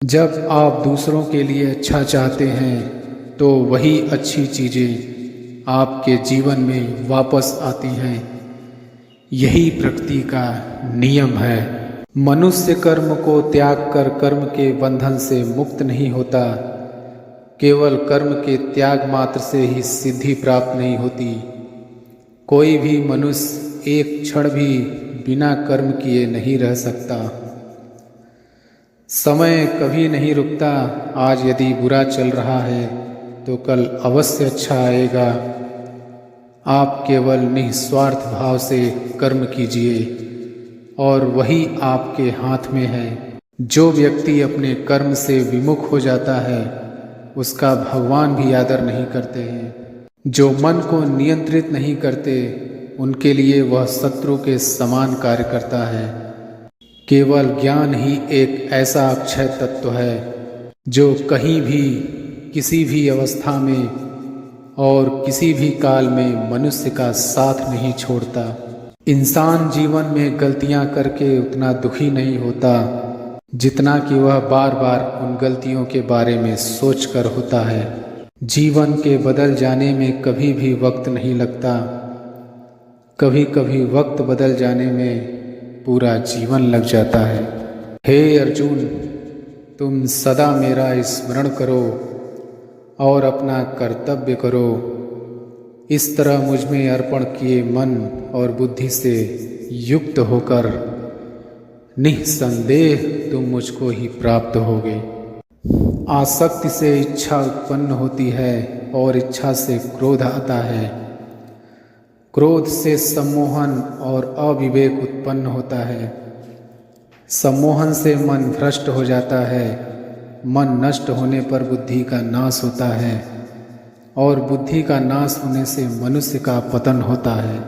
जब आप दूसरों के लिए अच्छा चाहते हैं तो वही अच्छी चीज़ें आपके जीवन में वापस आती हैं। यही प्रकृति का नियम है। मनुष्य कर्म को त्याग कर कर्म के बंधन से मुक्त नहीं होता। केवल कर्म के त्याग मात्र से ही सिद्धि प्राप्त नहीं होती। कोई भी मनुष्य एक क्षण भी बिना कर्म किए नहीं रह सकता। समय कभी नहीं रुकता। आज यदि बुरा चल रहा है तो कल अवश्य अच्छा आएगा। आप केवल निस्वार्थ भाव से कर्म कीजिए और वही आपके हाथ में है। जो व्यक्ति अपने कर्म से विमुख हो जाता है उसका भगवान भी आदर नहीं करते हैं। जो मन को नियंत्रित नहीं करते उनके लिए वह शत्रु के समान कार्य करता है। केवल ज्ञान ही एक ऐसा अक्षय तत्व है जो कहीं भी किसी भी अवस्था में और किसी भी काल में मनुष्य का साथ नहीं छोड़ता। इंसान जीवन में गलतियां करके उतना दुखी नहीं होता जितना कि वह बार बार उन गलतियों के बारे में सोचकर होता है। जीवन के बदल जाने में कभी भी वक्त नहीं लगता। कभी कभी वक्त बदल जाने में पूरा जीवन लग जाता है। हे अर्जुन, तुम सदा मेरा स्मरण करो और अपना कर्तव्य करो। इस तरह मुझ में अर्पण किए मन और बुद्धि से युक्त होकर निस्संदेह तुम मुझको ही प्राप्त होगे। आसक्ति से इच्छा उत्पन्न होती है और इच्छा से क्रोध आता है। क्रोध से सम्मोहन और अविवेक उत्पन्न होता है। सम्मोहन से मन भ्रष्ट हो जाता है। मन नष्ट होने पर बुद्धि का नाश होता है और बुद्धि का नाश होने से मनुष्य का पतन होता है।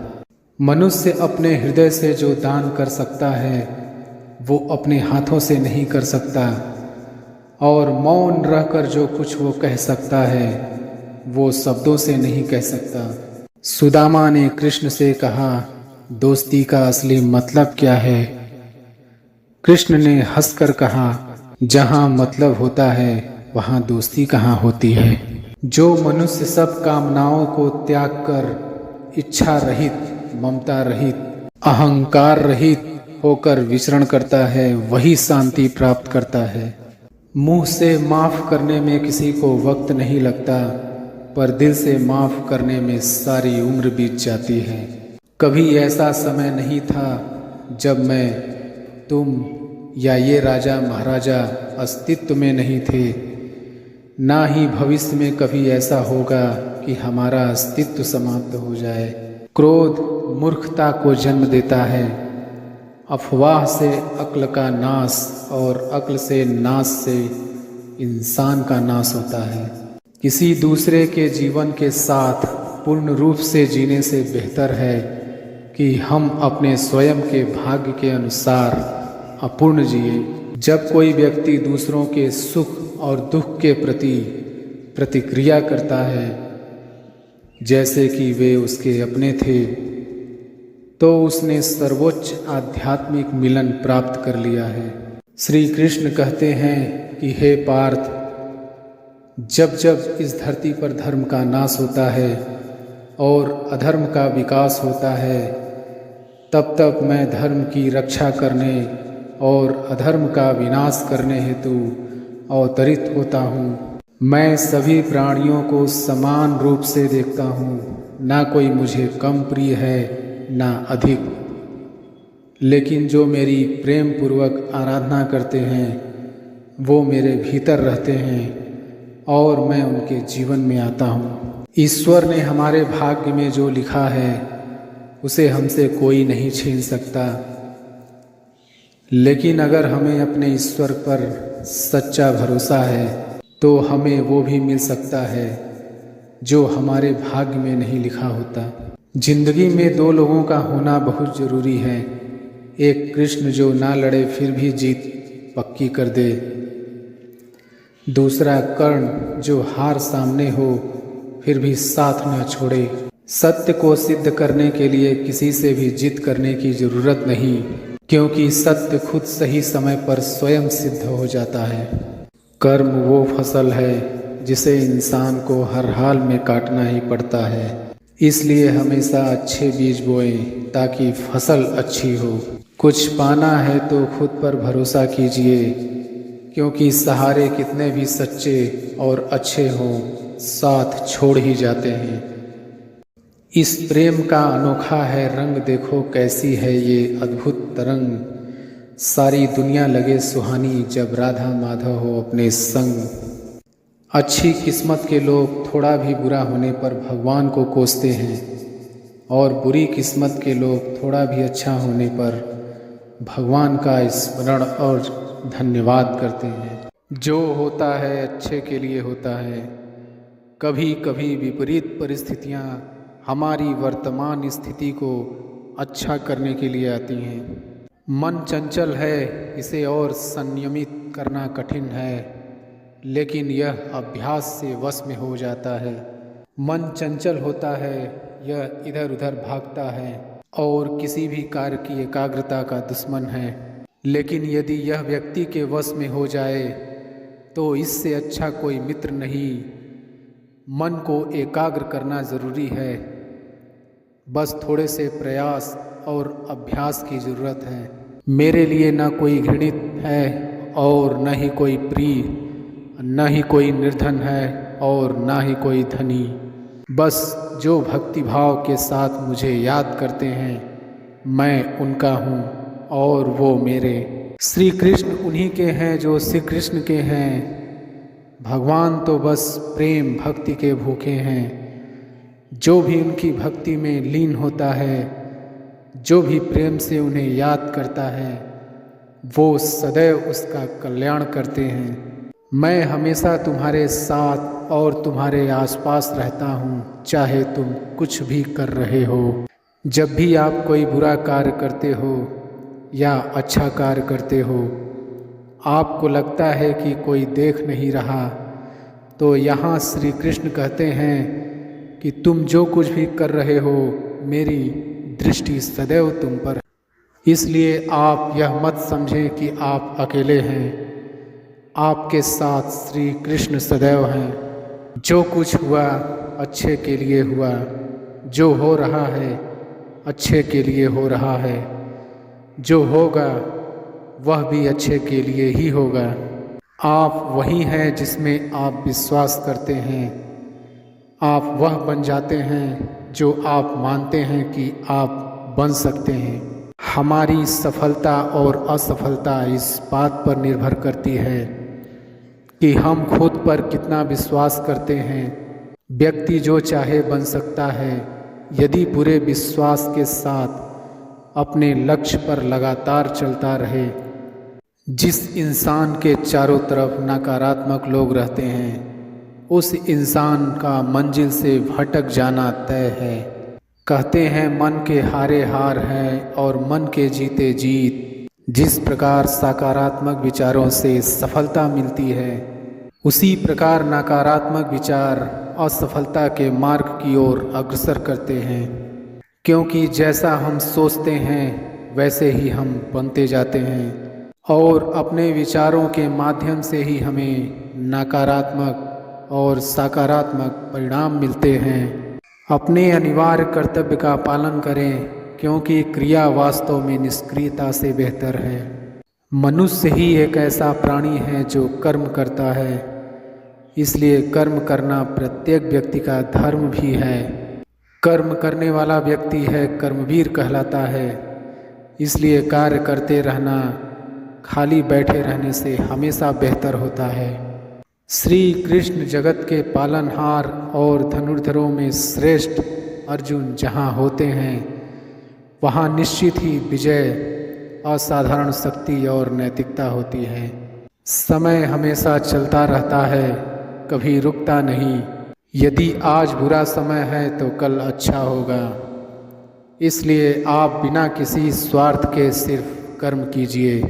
मनुष्य अपने हृदय से जो दान कर सकता है वो अपने हाथों से नहीं कर सकता और मौन रहकर जो कुछ वो कह सकता है वो शब्दों से नहीं कह सकता। सुदामा ने कृष्ण से कहा, दोस्ती का असली मतलब क्या है? कृष्ण ने हंसकर कहा, जहाँ मतलब होता है वहाँ दोस्ती कहाँ होती है। जो मनुष्य सब कामनाओं को त्याग कर इच्छा रहित, ममता रहित, अहंकार रहित होकर विचरण करता है वही शांति प्राप्त करता है। मुंह से माफ करने में किसी को वक्त नहीं लगता पर दिल से माफ करने में सारी उम्र बीत जाती है। कभी ऐसा समय नहीं था जब मैं, तुम या ये राजा महाराजा अस्तित्व में नहीं थे। ना ही भविष्य में कभी ऐसा होगा कि हमारा अस्तित्व समाप्त हो जाए। क्रोध मूर्खता को जन्म देता है। अफवाह से अक्ल का नाश और अक्ल से नाश से इंसान का नाश होता है। किसी दूसरे के जीवन के साथ पूर्ण रूप से जीने से बेहतर है कि हम अपने स्वयं के भाग्य के अनुसार अपूर्ण जिए। जब कोई व्यक्ति दूसरों के सुख और दुख के प्रति प्रतिक्रिया करता है जैसे कि वे उसके अपने थे तो उसने सर्वोच्च आध्यात्मिक मिलन प्राप्त कर लिया है। श्री कृष्ण कहते हैं कि हे पार्थ, जब जब इस धरती पर धर्म का नाश होता है और अधर्म का विकास होता है तब तब मैं धर्म की रक्षा करने और अधर्म का विनाश करने हेतु अवतरित होता हूँ। मैं सभी प्राणियों को समान रूप से देखता हूँ। ना कोई मुझे कम प्रिय है ना अधिक, लेकिन जो मेरी प्रेम पूर्वक आराधना करते हैं वो मेरे भीतर रहते हैं और मैं उनके जीवन में आता हूँ। ईश्वर ने हमारे भाग्य में जो लिखा है उसे हमसे कोई नहीं छीन सकता। लेकिन अगर हमें अपने ईश्वर पर सच्चा भरोसा है तो हमें वो भी मिल सकता है जो हमारे भाग्य में नहीं लिखा होता। जिंदगी में दो लोगों का होना बहुत ज़रूरी है। एक कृष्ण जो ना लड़े फिर भी जीत पक्की कर दे। दूसरा कर्ण जो हार सामने हो फिर भी साथ ना छोड़े। सत्य को सिद्ध करने के लिए किसी से भी जिद करने की जरूरत नहीं, क्योंकि सत्य खुद सही समय पर स्वयं सिद्ध हो जाता है। कर्म वो फसल है जिसे इंसान को हर हाल में काटना ही पड़ता है। इसलिए हमेशा अच्छे बीज बोएं ताकि फसल अच्छी हो। कुछ पाना है तो खुद पर भरोसा कीजिए, क्योंकि सहारे कितने भी सच्चे और अच्छे हों, साथ छोड़ ही जाते हैं। इस प्रेम का अनोखा है रंग, देखो कैसी है ये अद्भुत तरंग। सारी दुनिया लगे सुहानी जब राधा माधव हो अपने संग। अच्छी किस्मत के लोग थोड़ा भी बुरा होने पर भगवान को कोसते हैं, और बुरी किस्मत के लोग थोड़ा भी अच्छा होने पर भगवान का स्मरण और धन्यवाद करते हैं। जो होता है अच्छे के लिए होता है। कभी कभी विपरीत परिस्थितियाँ हमारी वर्तमान स्थिति को अच्छा करने के लिए आती हैं। मन चंचल है, इसे और संयमित करना कठिन है, लेकिन यह अभ्यास से वश में हो जाता है। मन चंचल होता है, यह इधर उधर भागता है और किसी भी कार्य की एकाग्रता का दुश्मन है। लेकिन यदि यह व्यक्ति के वश में हो जाए तो इससे अच्छा कोई मित्र नहीं। मन को एकाग्र करना ज़रूरी है, बस थोड़े से प्रयास और अभ्यास की ज़रूरत है। मेरे लिए न कोई घृणित है और न ही कोई प्रिय, न ही कोई निर्धन है और न ही कोई धनी। बस जो भक्तिभाव के साथ मुझे याद करते हैं, मैं उनका हूँ और वो मेरे। श्री कृष्ण उन्हीं के हैं जो श्री कृष्ण के हैं। भगवान तो बस प्रेम भक्ति के भूखे हैं। जो भी उनकी भक्ति में लीन होता है, जो भी प्रेम से उन्हें याद करता है, वो सदैव उसका कल्याण करते हैं। मैं हमेशा तुम्हारे साथ और तुम्हारे आसपास रहता हूँ, चाहे तुम कुछ भी कर रहे हो। जब भी आप कोई बुरा कार्य करते हो या अच्छा कार्य करते हो, आपको लगता है कि कोई देख नहीं रहा, तो यहाँ श्री कृष्ण कहते हैं कि तुम जो कुछ भी कर रहे हो, मेरी दृष्टि सदैव तुम पर। इसलिए आप यह मत समझें कि आप अकेले हैं, आपके साथ श्री कृष्ण सदैव हैं। जो कुछ हुआ अच्छे के लिए हुआ, जो हो रहा है अच्छे के लिए हो रहा है, जो होगा वह भी अच्छे के लिए ही होगा। आप वही हैं जिसमें आप विश्वास करते हैं। आप वह बन जाते हैं जो आप मानते हैं कि आप बन सकते हैं। हमारी सफलता और असफलता इस बात पर निर्भर करती है कि हम खुद पर कितना विश्वास करते हैं। व्यक्ति जो चाहे बन सकता है, यदि पूरे विश्वास के साथ अपने लक्ष्य पर लगातार चलता रहे। जिस इंसान के चारों तरफ नकारात्मक लोग रहते हैं, उस इंसान का मंजिल से भटक जाना तय है। कहते हैं मन के हारे हार है और मन के जीते जीत। जिस प्रकार सकारात्मक विचारों से सफलता मिलती है, उसी प्रकार नकारात्मक विचार असफलता के मार्ग की ओर अग्रसर करते हैं। क्योंकि जैसा हम सोचते हैं वैसे ही हम बनते जाते हैं, और अपने विचारों के माध्यम से ही हमें नकारात्मक और सकारात्मक परिणाम मिलते हैं। अपने अनिवार्य कर्तव्य का पालन करें, क्योंकि क्रिया वास्तव में निष्क्रियता से बेहतर है। मनुष्य ही एक ऐसा प्राणी है जो कर्म करता है, इसलिए कर्म करना प्रत्येक व्यक्ति का धर्म भी है। कर्म करने वाला व्यक्ति है कर्मवीर कहलाता है। इसलिए कार्य करते रहना खाली बैठे रहने से हमेशा बेहतर होता है। श्री कृष्ण जगत के पालनहार और धनुर्धरों में श्रेष्ठ अर्जुन जहाँ होते हैं, वहाँ निश्चित ही विजय, असाधारण शक्ति और नैतिकता होती है। समय हमेशा चलता रहता है, कभी रुकता नहीं। यदि आज बुरा समय है तो कल अच्छा होगा। इसलिए आप बिना किसी स्वार्थ के सिर्फ कर्म कीजिए,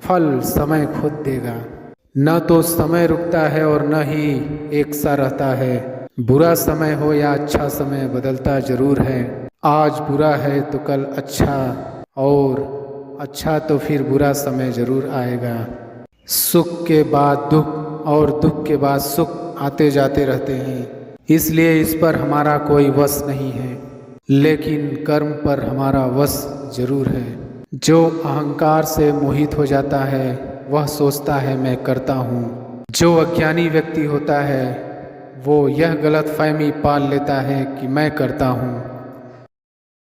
फल समय खुद देगा। न तो समय रुकता है और न ही एक सा रहता है। बुरा समय हो या अच्छा समय बदलता जरूर है। आज बुरा है तो कल अच्छा, और अच्छा तो फिर बुरा समय जरूर आएगा। सुख के बाद दुख और दुख के बाद सुख आते जाते रहते हैं, इसलिए इस पर हमारा कोई वश नहीं है। लेकिन कर्म पर हमारा वश जरूर है। जो अहंकार से मोहित हो जाता है वह सोचता है मैं करता हूँ। जो अज्ञानी व्यक्ति होता है वो यह गलतफहमी पाल लेता है कि मैं करता हूँ।